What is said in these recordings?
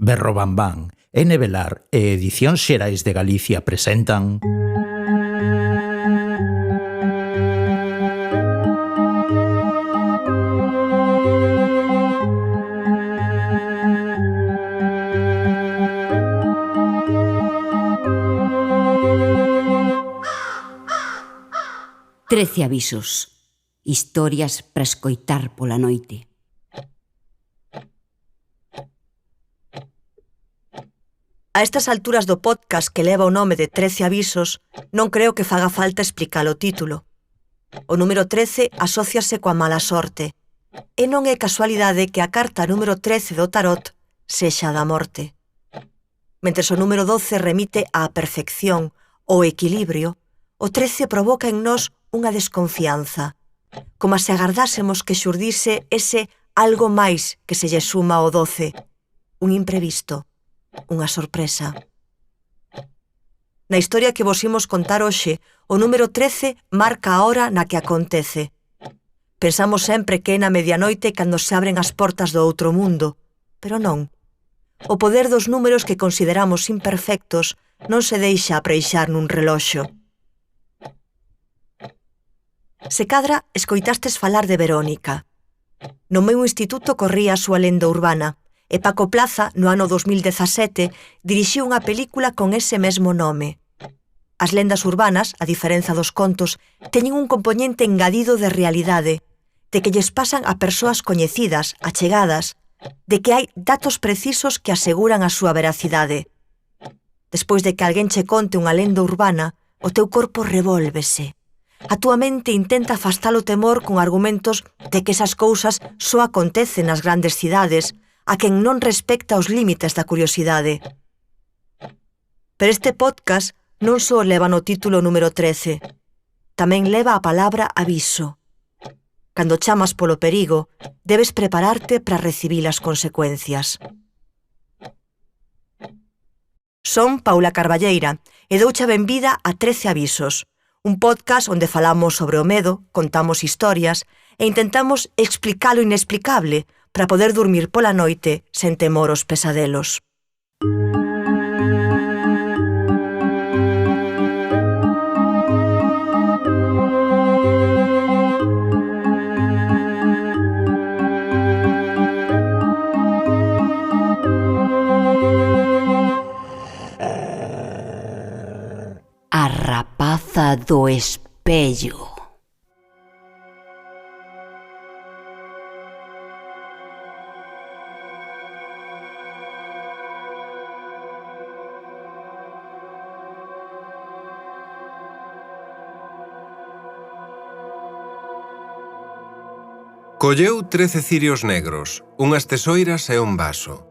Berro Bambán, Nevelar e Edicións Xerais de Galicia presentan... Trece avisos. Historias para escoitar pola noite. A estas alturas do podcast que leva o nome de 13 avisos, non creo que faga falta explicar o título. O número 13 asóciase coa mala sorte, e non é casualidade que a carta número 13 do tarot sexa da morte. Mentres o número 12 remite á perfección, ao equilibrio, o 13 provoca en nós unha desconfianza, como se agardásemos que xurdise ese algo máis que se lle suma ao 12, un imprevisto, unha sorpresa. Na historia que vos imos contar hoxe, o número 13 marca a hora na que acontece. Pensamos sempre que é na medianoite cando se abren as portas do outro mundo, pero non. O poder dos números que consideramos imperfectos non se deixa apreixar nun reloxo. Se cadra, escoitastes falar de Verónica. No meu instituto corría a súa lenda urbana, e Paco Plaza, no ano 2017, dirixiu unha película con ese mesmo nome. As lendas urbanas, a diferenza dos contos, teñen un componente engadido de realidade, de que lles pasan a persoas coñecidas, achegadas, de que hai datos precisos que aseguran a súa veracidade. Despois de que alguén che conte unha lenda urbana, o teu corpo revólvese. A túa mente intenta afastar o temor con argumentos de que esas cousas só acontecen nas grandes cidades, a quen non respecta os límites da curiosidade. Pero este podcast non só leva no título número 13, tamén leva a palabra aviso. Cando chamas polo perigo, debes prepararte para recibir as consecuencias. Son Paula Carballeira e douche a benvida a 13 avisos, un podcast onde falamos sobre o medo, contamos historias e intentamos explicar o inexplicable para poder dormir pola noite sen temor aos pesadelos. A rapaza do espello. Colleu 13 cirios negros, unhas tesoiras e un vaso.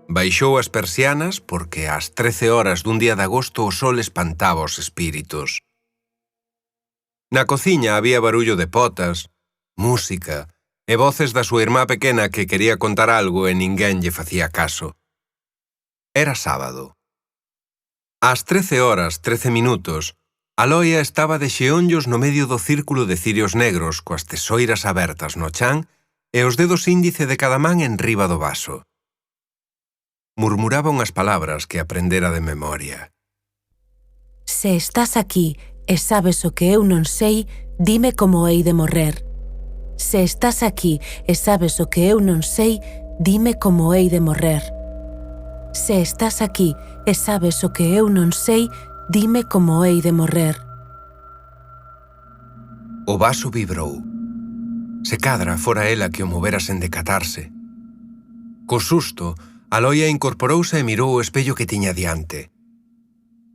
Baixou as persianas porque ás 13 horas dun día de agosto o sol espantaba os espíritos. Na cociña había barullo de potas, música e voces da súa irmá pequena que quería contar algo e ninguén lle facía caso. Era sábado. Ás 13 horas 13 minutos, Aloia estaba de xeonllos no medio do círculo de cirios negros coas tesoiras abertas no chan e os dedos índice de cada man enriba do vaso. Murmuraba unhas palabras que aprendera de memoria. Se estás aquí e sabes o que eu non sei, dime como hei de morrer. Se estás aquí e sabes o que eu non sei, dime como hei de morrer. Se estás aquí e sabes o que eu non sei, dime como hei de morrer. O vaso vibrou. Se cadra fora ela que o movera sen decatarse. Co susto, Aloia incorporouse e mirou o espello que tiña diante.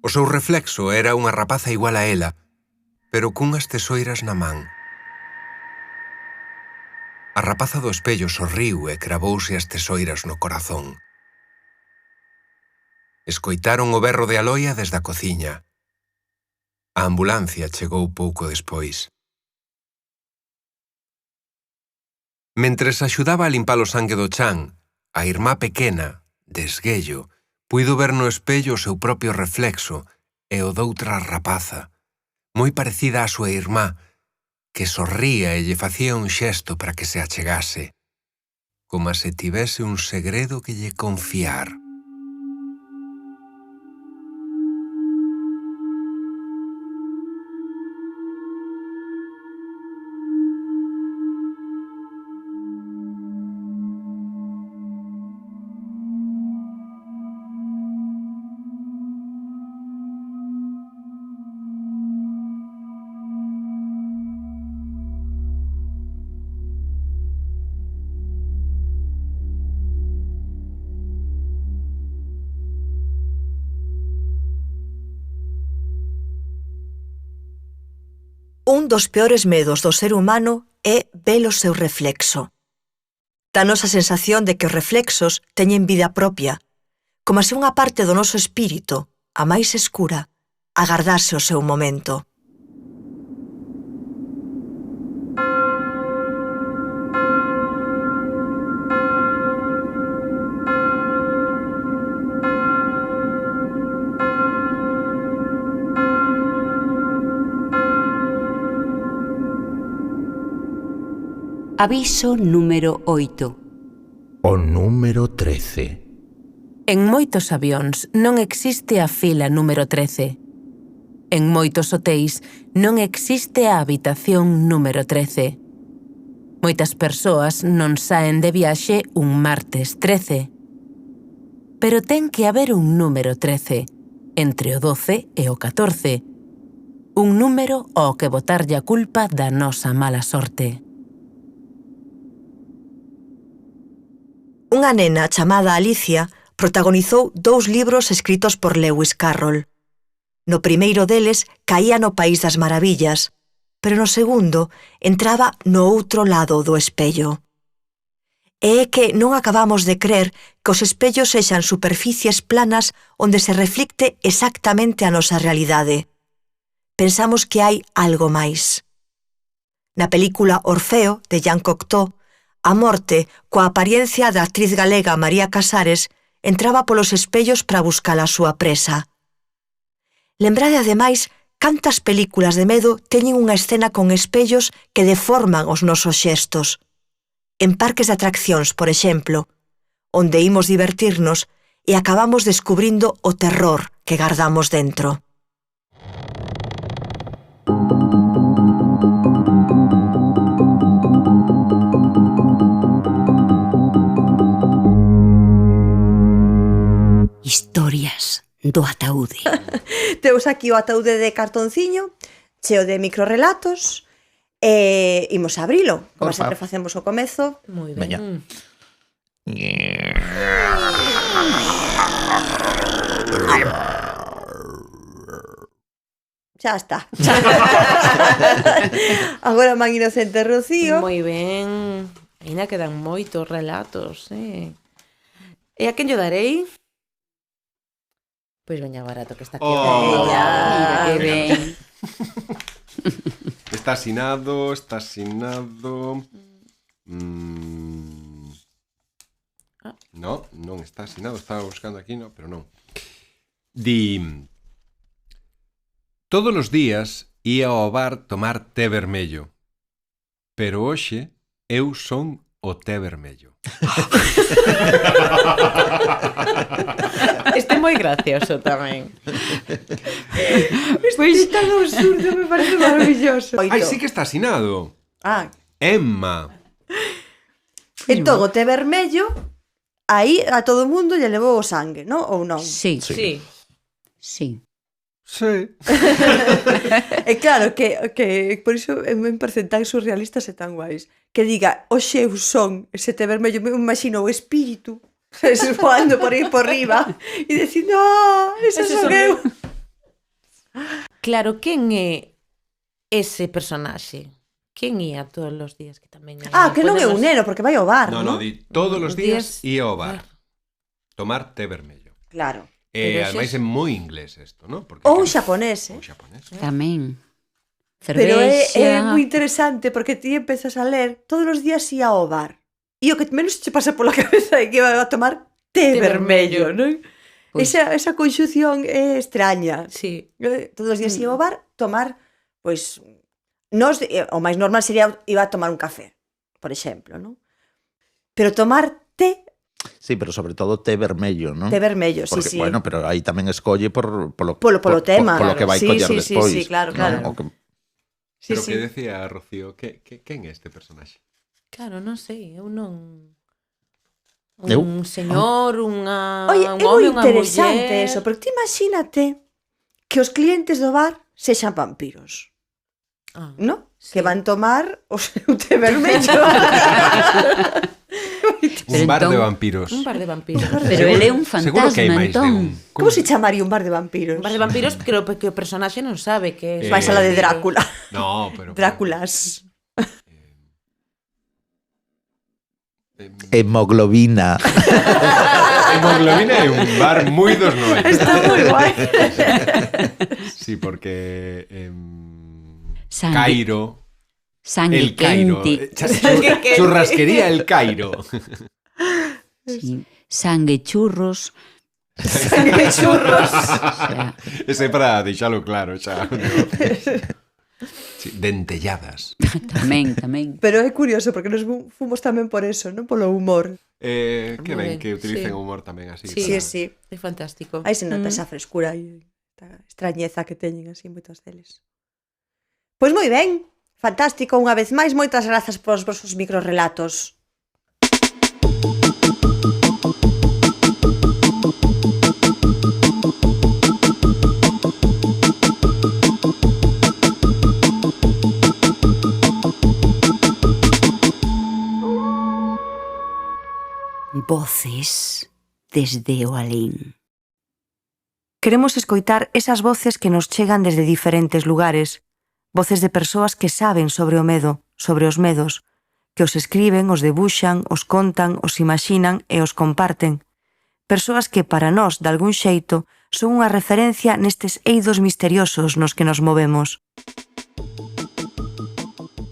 O seu reflexo era unha rapaza igual a ela, pero cunhas tesoiras na man. A rapaza do espello sorriu e cravouse as tesoiras no corazón. Escoitaron o berro de Aloia desde a cociña. A ambulancia chegou pouco despois. Mentres axudaba a limpar o sangue do chan, a irmá pequena, de esguello, puido ver no espello o seu propio reflexo e o doutra rapaza, moi parecida á súa irmá, que sorría e lle facía un xesto para que se achegase. como se tivese un segredo que lle confiar. Un dos peores medos do ser humano é ver o seu reflexo. Danos a sensación de que os reflexos teñen vida propia, como se unha parte do noso espírito, a máis escura, agardase o seu momento. Aviso número 8. O número 13. En moitos avións non existe a fila número 13. En moitos hotéis non existe a habitación número 13. Moitas persoas non saen de viaxe un martes 13. Pero ten que haber un número 13, entre o 12 e o 14. Un número ao que botarlle a culpa da nosa mala sorte. Unha nena chamada Alicia protagonizou 2 libros escritos por Lewis Carroll. No primeiro deles caía no País das Maravillas, pero no segundo entraba no outro lado do espello. E é que non acabamos de crer que os espellos sexan superficies planas onde se reflicte exactamente a nosa realidade. Pensamos que hai algo máis. Na película Orfeo, de Jean Cocteau, a morte, coa apariencia da actriz galega María Casares, entraba polos espellos para buscar a súa presa. Lembrade, ademais, cantas películas de medo teñen unha escena con espellos que deforman os nosos xestos. En parques de atraccións, por exemplo, onde imos divertirnos e acabamos descubrindo o terror que gardamos dentro. Historias do ataúde. Temos aquí o ataúde de cartonciño, cheo de microrelatos, e imos a abrilo, como Porfa. sempre facemos ao comezo. Moi Veña. Xa está. Agora man inocente Rocío. Moi ben. Ainda quedan moitos relatos, E a quen lle darei? Pois veña barato que está aquí. Oh. Mira, que ben. Está asinado, está asinado. No, non está asinado. Estaba buscando aquí, no, pero non. Di... Todos os días ía ao bar tomar té vermello. Pero hoxe eu son o té vermello. Este é moi gracioso tamén. Pois tan absurdo, me parece maravilloso. Ai, sí que está asinado. Ah, Emma. entón o té vermello, aí a todo o mundo lle levou o sangue, non? Ou non? Sí, Sí. sí. Sí. E claro que por iso en porcentajes surrealistas e tan guais. Que diga, hoxe eu son ese té vermello, me imagino o espírito voando por aí por riba e dicindo, ese son eu. Claro, quen é ese personaxe? Quen ia todos os días que tamén... Que non é un neno, porque vai ao bar, No, non? no, di todos os días días ía ao bar. Tomar té vermello. Claro. Pero Ademais é ese moi inglés isto, non? Porque Ou xaponés, Ou xaponés. Tamén. Pero é Cervexa. moi interesante porque ti empezas a ler todos os días ia ao bar. E o que menos che pasa pola cabeza é que iba a tomar té vermello, non? Pois. Esa conxución é extraña. Sí. Todos os días ia ao bar tomar, pois, o máis normal sería iba a tomar un café, por exemplo, non? Pero tomar té, Sí, pero sobre todo té vermello, non? té vermello, sí, Porque, sí. bueno, pero aí tamén escolle polo tema. Polo que vai Sí, coller sí, sí, despois. sí, claro, non? claro. O que... Sí, Pero sí. que decía Rocío, quen é este personaxe? Claro, non sei, eu non... Eu? Un señor, un Oye, é moi home, unha interesante muller... eso, porque ti imagínate que os clientes do bar sexan vampiros, Ah, ¿no? sí. Que van tomar o seu té vermello. Un bar de entón- vampiros. Un bar de vampiros. Pero ele é un Seguro que hai fantasma, máis de entón. un. Como se chamaría un bar de vampiros? Un bar de vampiros, creo que o personaxe non sabe que é... Vais a la de Drácula. No, pero... Dráculas. Hemoglobina. Hemoglobina é un bar moi dos 90. Está moi guai. Sí, porque... Sangue. Cairo... Sangue El Cairo. quente. Churrasquería El Cairo. Sí. Sangue churros. Sangue churros. Xa. Ese é para deixalo claro, xa. Sí, dentelladas. Tamén. Pero é curioso, porque nos fomos tamén por eso, non polo humor. Que Moi ben ben, que utilicen sí. o humor tamén así. Sí. Sí, para- sí. É fantástico. Aí se nota esa frescura e esta extrañeza que teñen así moitos deles. Pois moi ben, fantástico, unha vez máis, moitas grazas polos vosos microrelatos. Voces desde o alén. Queremos escoitar esas voces que nos chegan desde diferentes lugares, voces de persoas que saben sobre o medo, sobre os medos, que os escriben, os debuxan, os contan, os imaxinan e os comparten. Persoas que para nós, de algún xeito, son unha referencia nestes eidos misteriosos nos que nos movemos.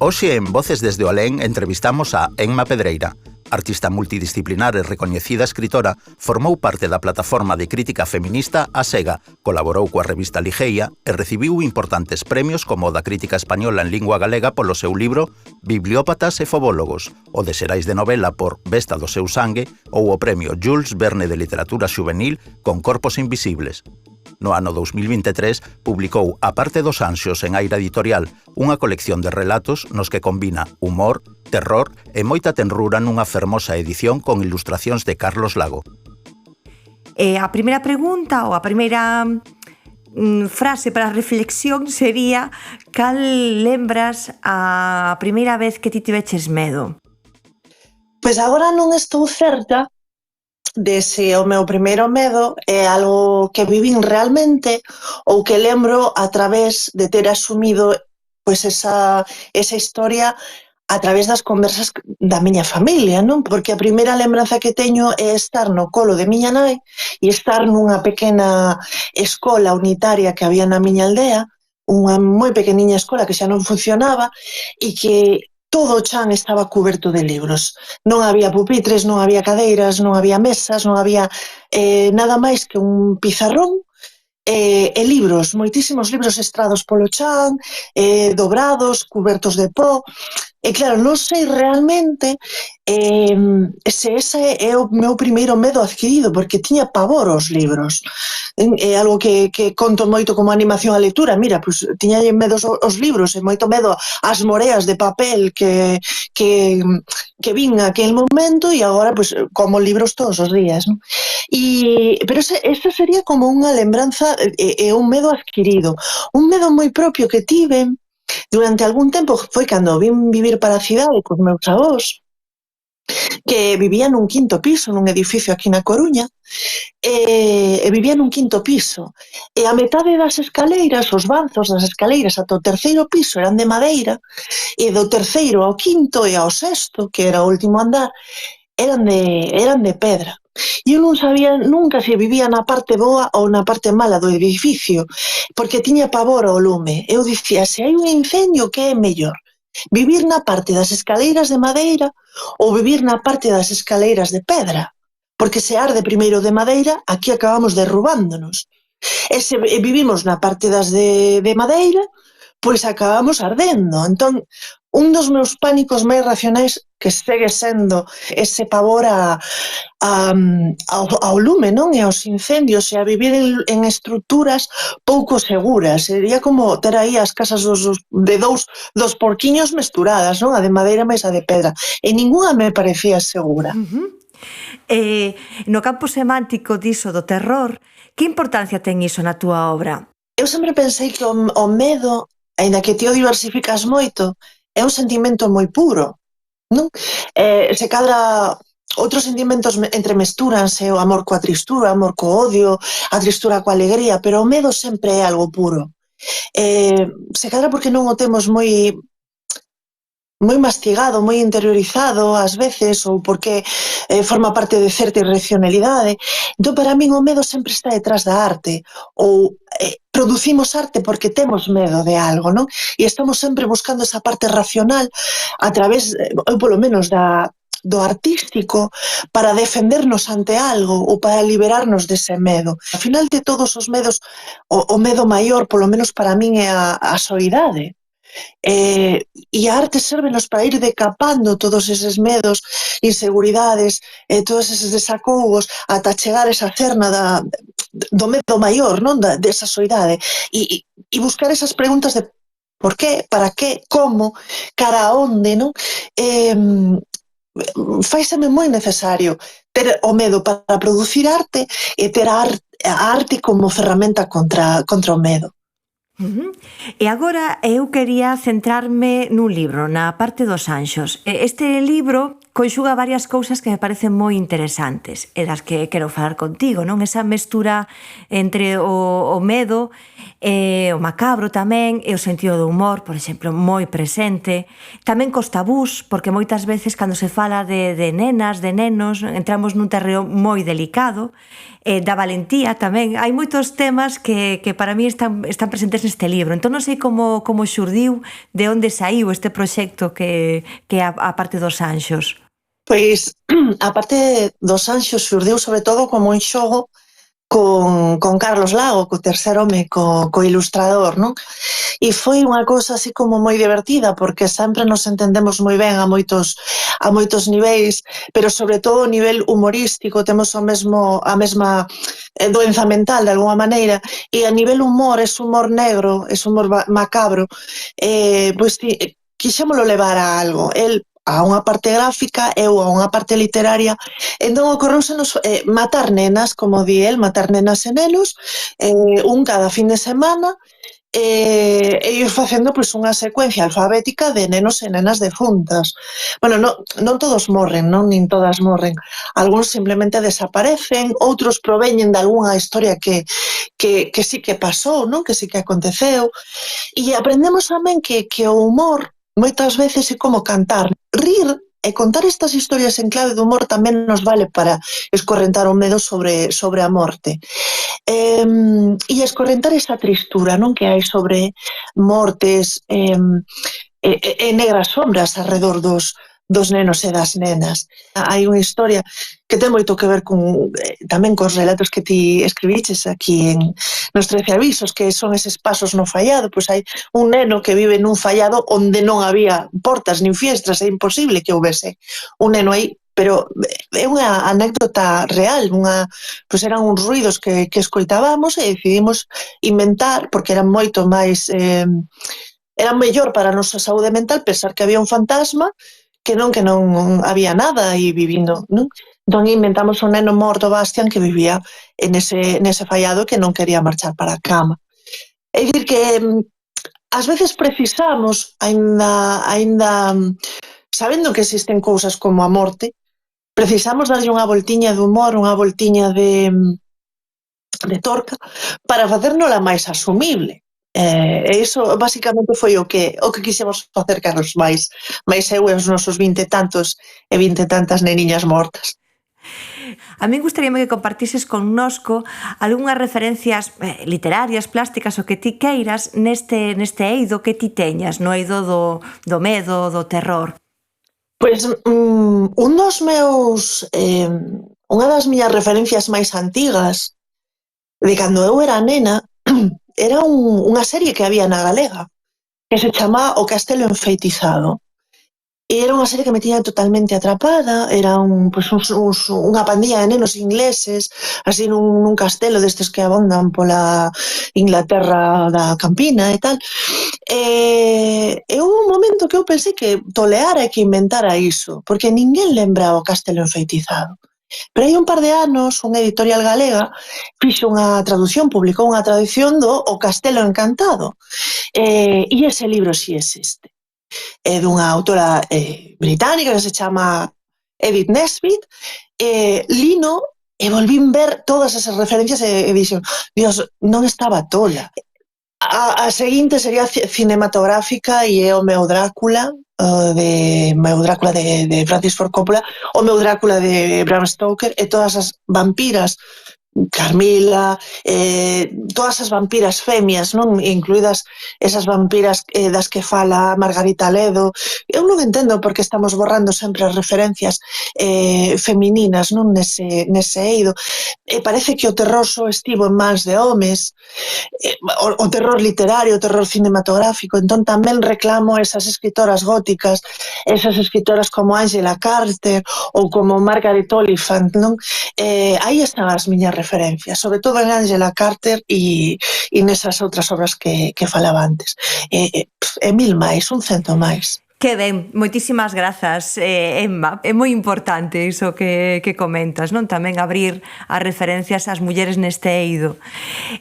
Hoxe en Voces desde o Alén entrevistamos a Emma Pedreira. Artista multidisciplinar e recoñecida escritora, formou parte da plataforma de crítica feminista A Sega, colaborou coa revista Ligeia e recibiu importantes premios como o da crítica española en lingua galega polo seu libro Bibliópatas e Fobólogos, o de Xerais de novela por Besta do seu sangue ou o premio Jules Verne de literatura xuvenil con Corpos invisibles. No ano 2023 publicou A parte dos anxos en Aira Editorial, unha colección de relatos nos que combina humor, terror e moita tenrura nunha fermosa edición con ilustracións de Carlos Lago. A primeira pregunta ou a primeira frase para a reflexión sería: cal lembras a primeira vez que ti tiveches medo? Pois agora non estou certa de se o meu primeiro medo é algo que vivín realmente ou que lembro a través de ter asumido pois esa historia a través das conversas da miña familia, non? Porque a primeira lembranza que teño é estar no colo de miña nai e estar nunha pequena escola unitaria que había na miña aldea, unha moi pequeniña escola que xa non funcionaba e que todo o chan estaba cuberto de libros. Non había pupitres, non había cadeiras, non había mesas, non había nada máis que un pizarrón e libros, moitísimos libros estrados polo chan, dobrados, cubertos de pó. E claro, non sei realmente se ese é o meu primeiro medo adquirido, porque tiña pavor aos libros. É algo que conto moito como animación á lectura. Mira, pois tiña medo aos libros e moito medo ás moreas de papel que vin naquele momento e agora pois como libros todos os días, non? Pero esa sería como unha lembranza e un medo adquirido. Un medo moi propio que tive durante algún tempo foi cando vin vivir para a cidade cos meus avós, que vivían nun quinto piso, nun edificio aquí na Coruña, e vivían nun quinto piso. E a metade das escaleiras, os banzos das escaleiras ata o terceiro piso eran de madeira, e do terceiro ao quinto e ao sexto, que era o último andar, eran de pedra. E eu non sabía nunca se vivía na parte boa ou na parte mala do edificio, porque tiña pavor ao lume. Eu dicía, se hai un incendio, que é mellor? Vivir na parte das escaleiras de madeira ou vivir na parte das escaleiras de pedra? Porque se arde primeiro de madeira, aquí acabamos derrubándonos. E se vivimos na parte das de madeira, pois acabamos ardendo. Entón, un dos meus pánicos máis racionais que segue sendo ese pavor ao lume, non? E aos incendios e a vivir en estruturas pouco seguras. Sería como ter aí as casas de dos porquiños mesturadas, non? A de madeira máis a de pedra. E ningunha me parecía segura. No campo semántico diso do terror, que importancia ten iso na túa obra? Eu sempre pensei que o medo, aínda que ti o diversificas moito, é un sentimento moi puro, non? Se cadra outros sentimentos entremestúranse, o amor coa tristura, o amor co odio, a tristura coa alegría, pero o medo sempre é algo puro. Se cadra porque non o temos moi mastigado, moi interiorizado ás veces, ou porque forma parte de certa irracionalidade. Entón, para min, o medo sempre está detrás da arte, ou producimos arte porque temos medo de algo, non? E estamos sempre buscando esa parte racional a través, ou polo menos, do artístico para defendernos ante algo ou para liberarnos dese medo. Ao final de todos os medos, o medo maior, polo menos para min, é a soidade. E a arte sérvenos para ir decapando todos eses medos, inseguridades, todos eses desacougos ata chegar esa cerna do medo maior, non? Desa soidade e buscar esas preguntas de por qué, para qué, como, cara a onde, non? Faiseme moi necesario ter o medo para producir arte e ter a arte como ferramenta contra o medo. E agora eu quería centrarme nun libro, na parte dos anxos. Este libro conxuga varias cousas que me parecen moi interesantes e das que quero falar contigo, non? Esa mestura entre o medo, o macabro tamén, e o sentido do humor, por exemplo, moi presente. Tamén cos tabús, porque moitas veces cando se fala de nenas, de nenos, entramos nun terreo moi delicado, da valentía tamén. Hai moitos temas que para mí están presentes neste libro. Entón non sei como xurdiu, de onde saiu este proxecto que é a parte dos anxos. Pois a parte dos anxos xurdiu sobre todo como un xogo con Carlos Lago, co terceiro home, co ilustrador, non? E foi unha cousa así como moi divertida, porque sempre nos entendemos moi ben a moitos niveis, pero sobre todo a nivel humorístico temos a mesma doenza mental, de alguma maneira, e a nivel humor, ese humor negro, ese humor macabro, pois quixémolo levar a algo. El a unha parte gráfica, eu a unha parte literaria. Entón ocorreusenos matar nenas, como di el, matar nenas e nenos, un cada fin de semana, e ir facendo pois unha secuencia alfabética de nenos e nenas defuntas. Bueno, non todos morren, non? Nin todas morren. Algúns simplemente desaparecen, outros proveñen de algunha historia que sí que pasou, non? Que sí que aconteceu. E aprendemos tamén que o humor moitas veces é como cantar. Rir e contar estas historias en clave de humor tamén nos vale para escorrentar o medo sobre a morte. E escorrentar esa tristura, non? Que hai sobre mortes e negras sombras arredor dos nenos e das nenas. Hai unha historia que ten moito que ver tamén cos relatos que ti escribiches aquí nos 13 avisos, que son eses pasos no fallado. Pois hai un neno que vive nun fallado onde non había portas nin fiestras, é imposible que houvese un neno aí, pero é unha anécdota real, pois eran uns ruidos que escoitábamos e decidimos inventar, porque eran moito máis era mellor para a nosa saúde mental pensar que había un fantasma que non había nada aí vivindo, non? Entón inventamos un neno morto, Bastian, que vivía nese fallado que non quería marchar para a cama. É dicir que ás veces precisamos, aínda sabendo que existen cousas como a morte, precisamos darlle unha voltiña de humor, unha voltiña de torca para facérnola máis asumible. E iso basicamente foi o que quixemos facer Carlos máis eu e os nosos 20 e tantos e 20 e tantas neniñas mortas. A mí gustaríame que compartises connosco algunhas referencias literarias, plásticas, o que ti queiras neste eido que ti teñas, no eido do medo, do terror. Pois unha das miñas referencias máis antigas de cando eu era nena era unha serie que había na Galega que se chama O Castelo Enfeitizado. E era unha serie que me tiña totalmente atrapada, era unha pandilla de nenos ingleses, así nun castelo destes que abondan pola Inglaterra da Campina e tal. E houve un momento que eu pensei que toleara e que inventara iso, porque ninguén lembraba o Castelo Enfeitizado. Pero hai un par de anos, unha editorial galega fixo unha traducción, publicou unha traducción do O Castelo Encantado. E ese libro si existe. É dunha autora británica que se chama Edith Nesbit. Lino e volvín ver todas esas referencias e dixen, Dios, non estaba tola. A seguinte sería cinematográfica e é o meu Drácula, de Francis Ford Coppola, o meu Drácula de Bram Stoker e todas as vampiras, Carmila, todas as vampiras femias, non, incluídas esas vampiras das que fala Margarita Ledo. Eu non entendo por que estamos borrando sempre as referencias femininas, non, nese eido. Parece que o terror só estivo en mans de homes, o terror literario, o terror cinematográfico. Entón tamén reclamo esas escritoras góticas, esas escritoras como Angela Carter ou como Margaret Oliphant, non? Aí están as miñas referencias, sobre todo en Angela Carter e nesas outras obras que falaba antes. E mil máis, 100 máis. Que ben, moitísimas grazas, Emma. É moi importante iso que comentas, non? Tamén abrir as referencias ás mulleres neste eido.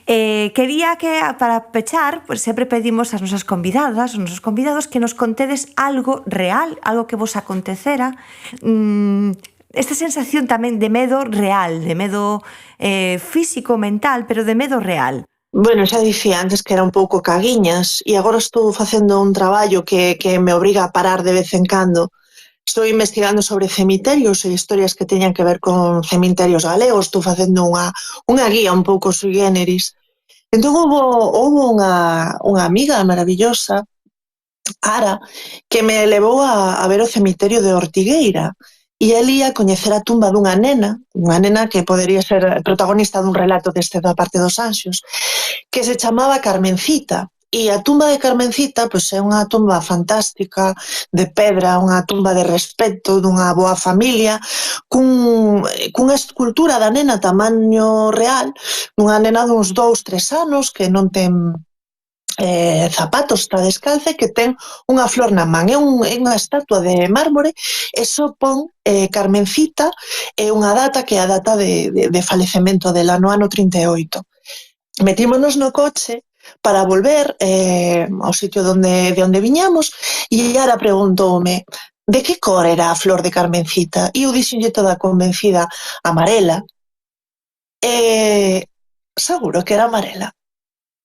Quería que, para pechar, pues, sempre pedimos ás nosas convidadas, aos nosos convidados, que nos contedes algo real, algo que vos acontecera, esta sensación tamén de medo real, de medo físico, mental, pero de medo real. Bueno, xa dicía antes que era un pouco caguiñas e agora estou facendo un traballo que me obriga a parar de vez en cando. Estou investigando sobre cemiterios e historias que teñan que ver con cemiterios galegos. Estou facendo unha guía un pouco sui generis. Entón houve unha amiga maravillosa, Ara, que me levou a ver o cemiterio de Ortigueira. E el ia coñecer a tumba dunha nena que podería ser protagonista dun relato deste da parte dos Anxos, que se chamaba Carmencita. E a tumba de Carmencita pois, é unha tumba fantástica, de pedra, unha tumba de respeto, dunha boa familia, cunha escultura da nena tamaño real, dunha nena duns 2-3 anos que non ten zapatos, está descalza e que ten unha flor na man. É unha estatua de mármore e só pon Carmencita é unha data que é a data de falecemento dela no ano 38. Metímonos no coche para volver ao sitio de onde viñamos e Ara preguntoume de que cor era a flor de Carmencita e eu dixenlle toda convencida amarela. Seguro que era amarela,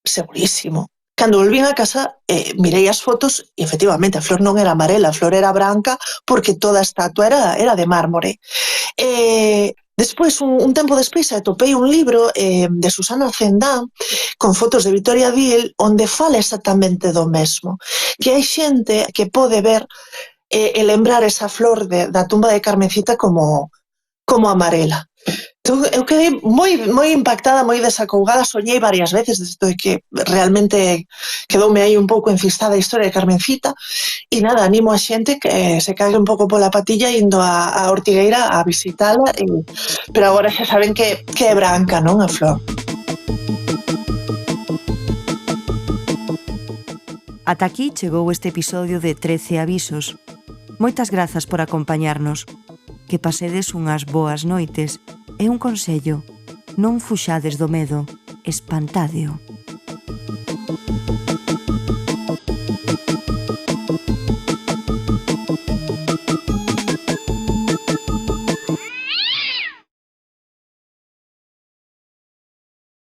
segurísimo. Cando volvín a casa, mirei as fotos e, efectivamente, a flor non era amarela, a flor era branca porque toda a estatua era de mármore. Despois, un tempo despois, atopei un libro de Susana Zendán con fotos de Victoria Abril onde fala exactamente do mesmo, que hai xente que pode ver e lembrar esa flor da tumba de Carmencita como amarela. Entón, eu quedei moi impactada, moi desacougada, soñei varias veces desde que realmente quedoume aí un pouco encistada a historia de Carmencita e nada, animo a xente que se cague un pouco pola patilla indo a Ortigueira a visitala, pero agora xa saben que é branca, non, a flor. Ata aquí chegou este episodio de 13 avisos. Moitas grazas por acompañarnos. Que pasedes unhas boas noites e un consello, non fuxades do medo, espantádeo.